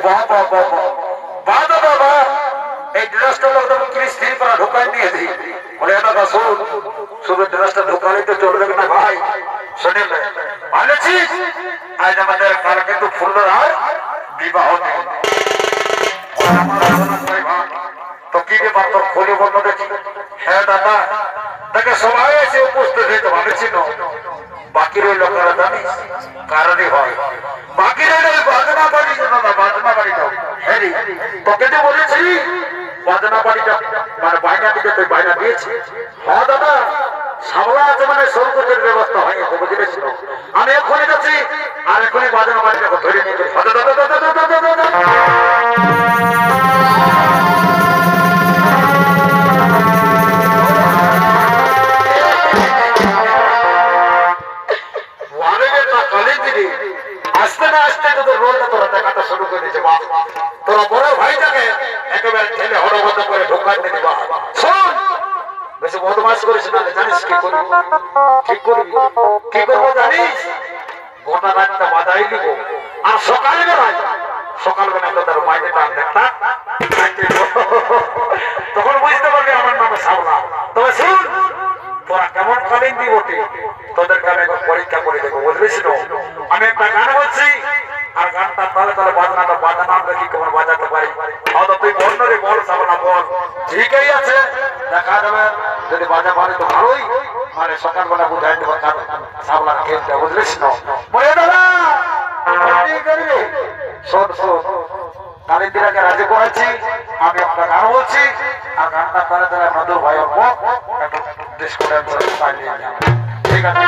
বাহ বাহ বাহ বাহ দাদা বাহ। এই ড্রেসটা একদম স্ত্রী করা ঢোকাই দিয়ে দিই বলে দাদা শোন, শুধু ড্রেসটা ঢোকালে তো চলবে না ভাই। শুনে বলেছিস আজ আমাদের কাল কিন্তু ফুলরার বিবাহ দিন। তো কি ব্যাপার তোর খোলে বন্ধ দেখি। হ্যাঁ দাদা, তাকে সবাই এসে উপস্থিত হইতে ভাবেছিল। বাকি রইল কারা জানিস? কারণই হয় বাকি রইল বাজনা বাড়ি। দাদা বাজনা বাড়িটা হ্যাঁ তোকে যে বলেছি বাজনা বাড়িটা মানে বাইনা দিতে তুই বাইনা দিয়েছি। হ্যাঁ দাদা, সামলা আছে মানে সরকারের ব্যবস্থা হয়ে গেছে বুঝেছিল। আমি এখনই যাচ্ছি আর এখনই বাজনা বাড়িটাকে ধরে নিয়ে যাচ্ছি। আসতে না আসতে তোদের রোলটা তোরা দেখাটা শুরু করে দিয়েছে। বাহ, তোরা বড় ভাইটাকে একেবারে ঠেলে হড়বড় করে ঢোকার দিলি। বাহ, শোন বেশি বদমাস করিস না, জানিস কি করবি? ঠিক করবি কি করবো জানিস? গোটা রাতটা বাজাই দিব আর সকালবেলা তোদের মাইনেটা দেখতা তখন বুঝতে পারবি আমার নামে সামলা। তবে শুন, তোরা কেমন কালীন দিব তোদেরকে আমি এখন পরীক্ষা করে দেবো বুঝলিস। আমি একটা গান বলছি আর গানটা তাহলে তাহলে বাজনাটা বাজানা দেখি কেমন বাজাতে পারি। হয়তো তুই বল না রে, বল সামনা বল। ঠিকই আছে, দেখা যাবে। যদি বাজা পারে তো ভালোই, মানে সকালবেলা বুঝাই দেবো সামলা খেলতে বুঝলিস। শোন শোন, কালিন্দিরাকে রাজি করেছি, আমি একটা গান বলছি আর গানটা তাহলে তাহলে মধুর ভাই ঠিক আছে।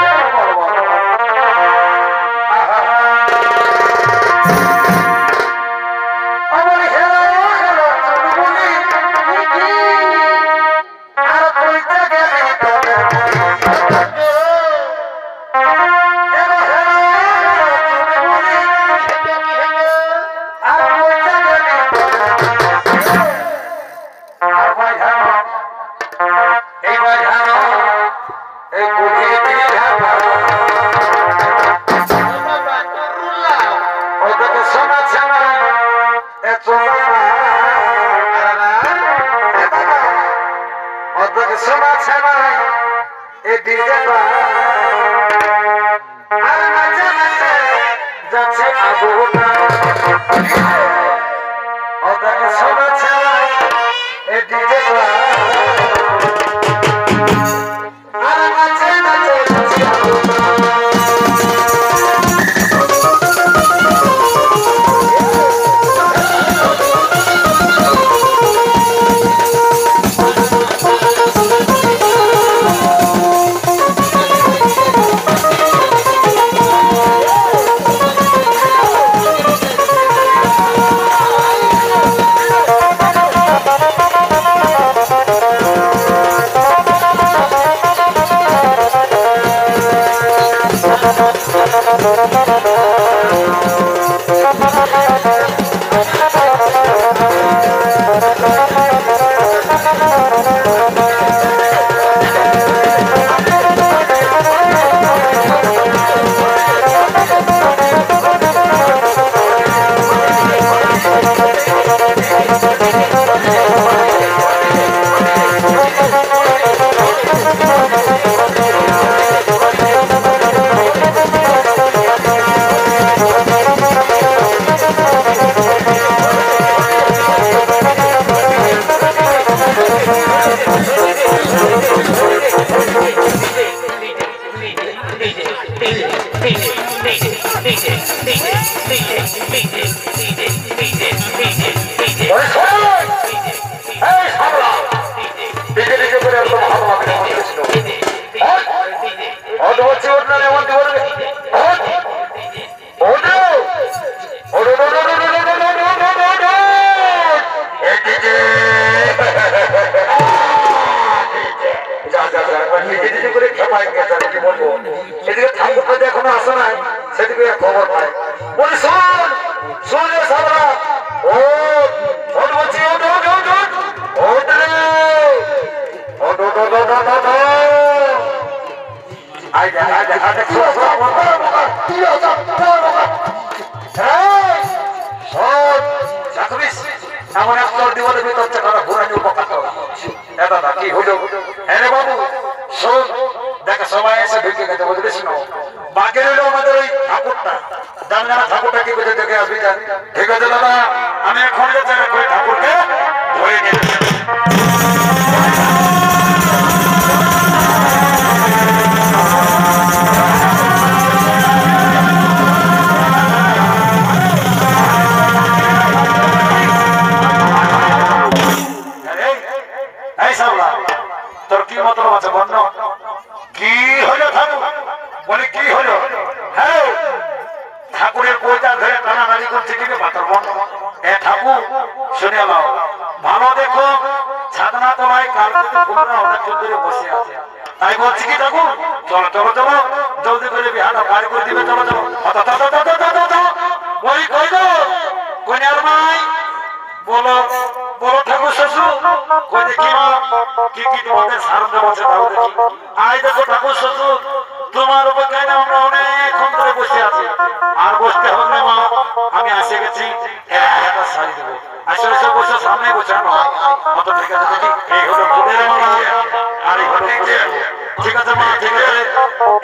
এখনো আসে নাই, সেদিকে খবর পাই। বলি শোন শোন সাবরা, কি হলো? হ্যাঁ রে বাবু শোন, দেখো সবাই এসে ঢুকে গেছে বুঝলিস না, বাকি রইল আমাদের ওই ঠাকুরটা। জানলা ঠাকুরটা কি করে দেখে আসবি? ঠিক আছে দাদা, আমি এখন ঠাকুরকে ধরে নিয়ে তোর কি মতলব আছে বন্য? কি হলো ঠাকুর? বলে কি হলো? হ্যাঁ ঠাকুরের কোটা ধরে টানাটানি করছে কিন্তু পাথর বন্য। এ ঠাকুর শুনে নাও, ভালো দেখো ছাদনা তলায় কালকে ফুলরা অনেকক্ষণ ধরে বসে আছে, তাই বলছি কি ঠাকুর চলো চলো চলো জলদি করে বিহাটা পার করে দিবে, চলো চলো। ওই কই গো কন্যার মাই, বলো বলো ঠাকুর শ্বশুর, কই দেখি কি কি তোমাদের সারতে বসে তাও দেখি। আই দেখো ঠাকুর শ্বশুর, তোমার উপর কেন আমরা অনেকক্ষণ ধরে বসে আছি, আর বসতে হবে না মা, আমি এসে গেছি, একটা শাড়ি দেবো। আসে এসে বসে সামনে বসানো অত ঠিক আছে দেখি। এই হলো ফুলের মালা আর এই হলো ঠিক আছে মা, ঠিক আছে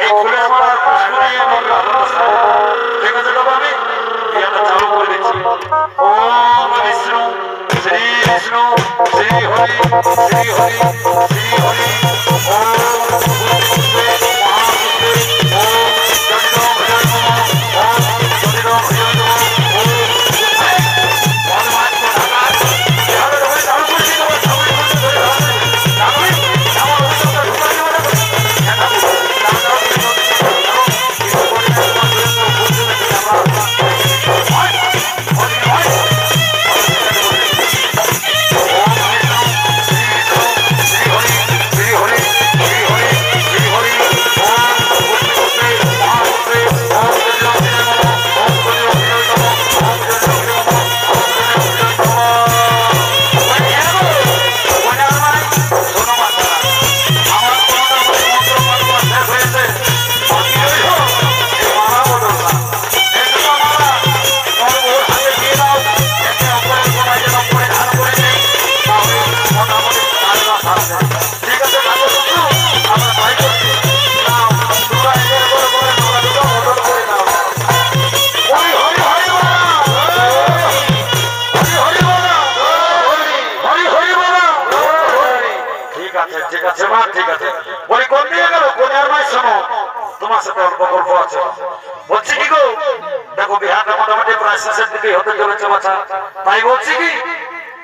এই ফুলের মালা পুষ্প নিয়ে ঠিক আছে তবে আমি বিয়েটা চালু করে দিচ্ছি। ওম বিষ্ণু শ্রী বিষ্ণু শ্রী হরি শ্রী হরি শ্রী হরি ওম পুষ্পে মহাপুষ্পে ওম জগদম ভজন ওম জগদম ভজন ওম ভগবান কো ঢাকা এভাবে তুমি চালু করে দিতে হবে। বলছি কি গো দেখো বিহারটা মোটামুটি প্রায় শেষের দিকে হতে চলেছে বাছা, তাই বলছি কি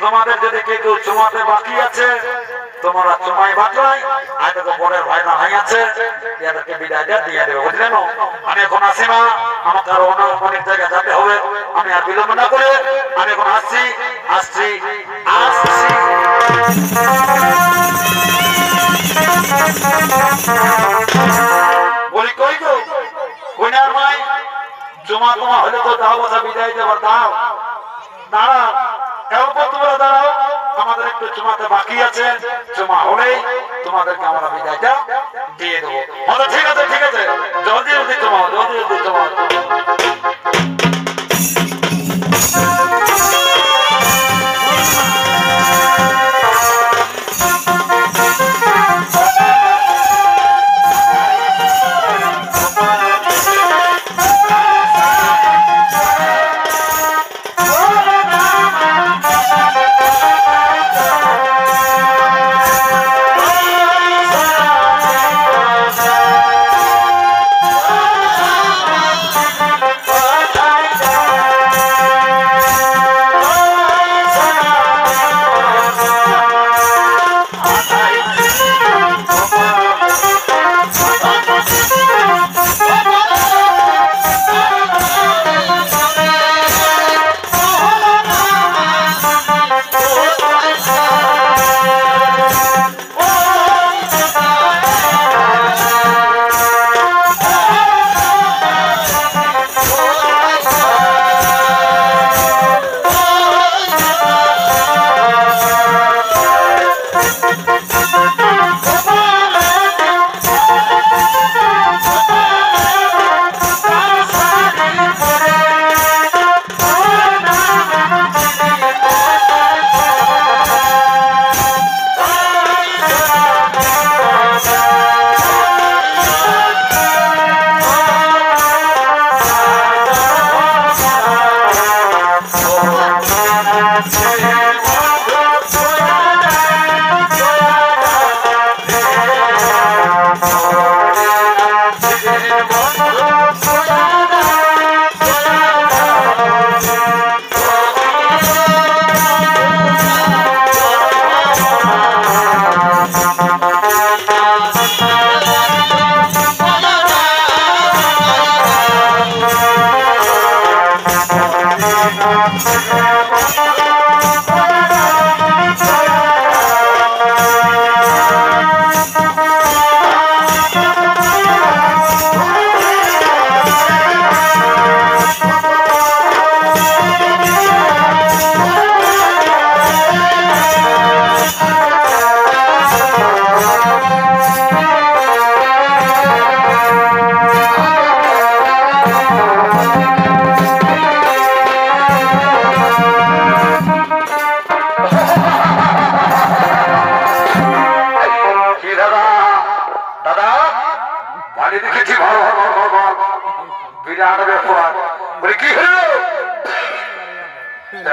তোমাদের যদি কেউ চুমাতে বাকি আছে তোমরা চুমাই বাঁচলাই, আর দেখো বড়ের ভাই দাঁড়াই আছে, এদেরকে বিদায়টা দিয়ে দেবে বুঝলেন। আমি এখন আসি না, আমাকে আরো অনেক জায়গায় যেতে হবে, আমি আর বিলম্ব না করে আমি এখন আসছি আসছি আসছি। বলি কই গো কইনার ভাই, জমা তোমা হলে তো দাও বাসা বিদায় দেবার দাও, দাঁড়াও এরপর তোমরা দাঁড়াও, আমাদের একটু জমাতে বাকি আছে, জমা হলেই তোমাদেরকে আমরা বিদায়টা দিয়ে দেবো। ঠিক আছে ঠিক আছে, জলদি জলদি জমা জলদি জলদি জমা।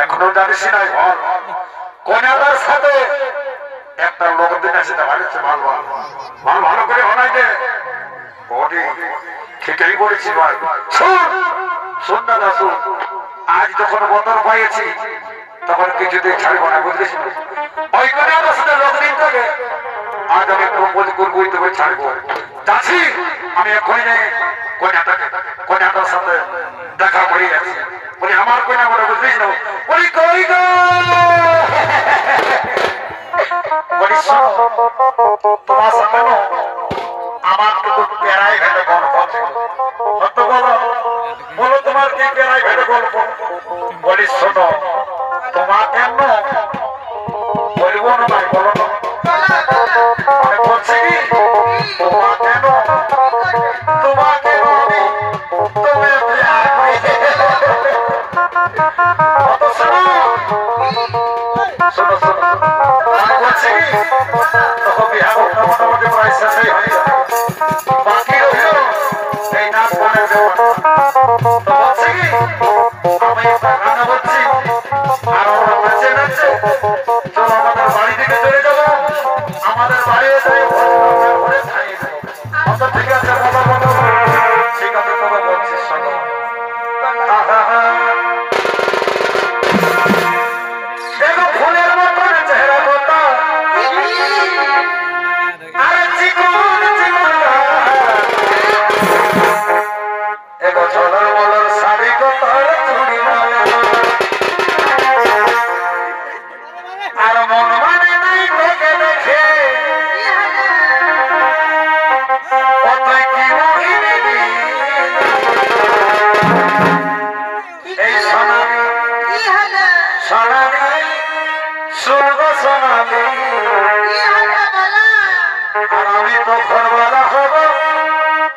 এখনো জানিস নাই ঘর কন্যাটার সাথে একটা লোক দিন আছে ভালো ভালো করে হনাই দে বডি ঠিকই বলেছি ভাই শুন দাদা শুন আজ যখন বন্দর পাইছি তখন কিছুতেই ছাড়বো না বুঝলিস ওই কন্যাটার সাথে লোক দিন থাকে আজ আমি প্রপোজ করবো তবে ছাড়বো যাচ্ছি আমি এখনই কন্যাটার সাথে দেখা করে যাচ্ছি বলি আমার কন্যা বলে বুঝলিস না বলি কই গো বলি তোমার সাথে আমার তো প্যারাই ভেটে গল্প সত্য বলো বলো তোমার কি প্যারাই ভেটে গল্প বলি শোনো তোমার কেন বলবো না ভাই বলো না মানে বলছি কি তোমার কেন তোমার কেন আমি তুমি প্যার করি শোনো শোনো আমি বলছি কি তখন বিহার মোটামুটি প্রায় শেষই হয়ে যাবে বাকি রইল এই নাচ গানের ব্যাপার বলছি কি আমি একটা গানা বলছি আর ওরা নাচে নাচছে চলো আমাদের বাড়ি থেকে চলে যাবো আমাদের বাড়ি ঘরে খাইয়ে দেবো আচ্ছা ঠিক আছে বলো ঠিক আছে তবে বলছিস শোনো দেখো ফুলের মতন চেহারা কথা আর চিকন চিকন এগো ঝলর মলর শাড়ি গোতর চুড়ি আর মন মানে নাই দেখে দেখে কতই কি মোহিনী এই সোনালি সোনালি শুনব সোনালি আর আমি তো ঘরওয়ালা হব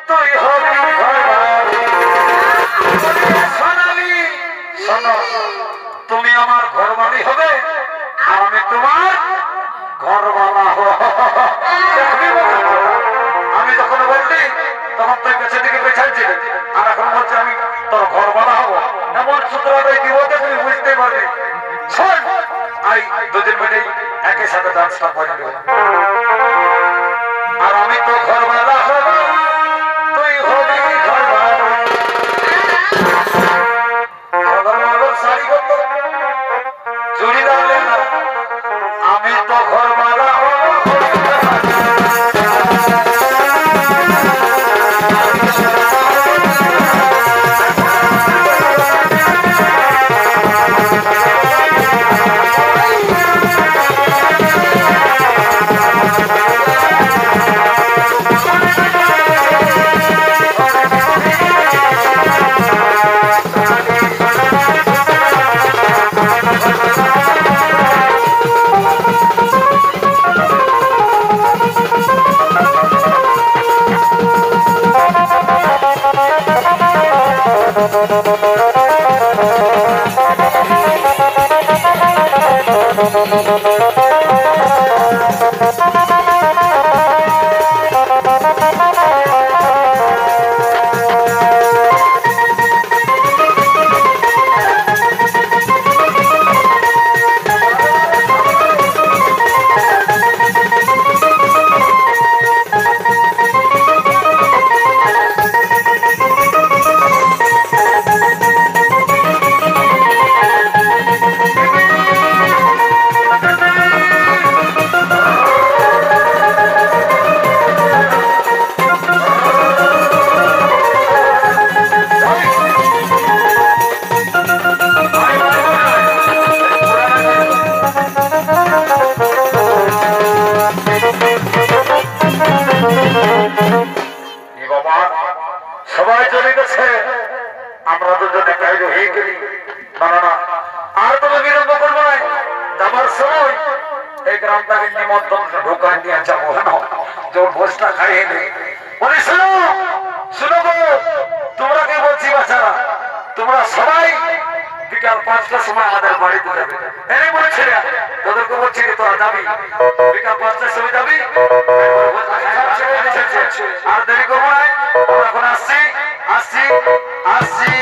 তুই হবি ঘরওয়ালি সোনালি শোনো তুমি আমার ঘরওয়ালি হবে আর আমি তোমার ঘরওয়ালা হব আমি যখন বললি তখন তুই পেছন দিকে পেছাইছিলে আর এখন বলছে আমি তোর ঘরওয়ালা হবো এমন সূত্রটাই কি বলতে তুমি বুঝতে পারবে শোন আই দুদিন মিলে একই সাথে ডান্সটা করে নেব আর আমি তো ঘরওয়ালা হব তুই হবি ঘরওয়ালা শাড়ি করতো চুড়ি লাগলে না আমি তো ঘরওয়ালা হব না না না, আর তুমি বিলম্ব করবো না। যাবার সময় এই গ্রামটাকে নিমন্ত্রণ ঢোকায় নিয়ে যাবো, যে ভোজটা খাইয়ে নেই। বলি শুনো শুনো গো, তোমরা কি বলছি বাচ্চারা, তোমরা সবাই বিকাল 5টার সময় আমাদের বাড়িতে যাবে। এনে বলছে তোদেরকে বলছি কি তোরা যাবি, বিকাল 5টার সময় যাবি। আর দেরি করবো না, আমরা এখন আসছি আসছি আসছি।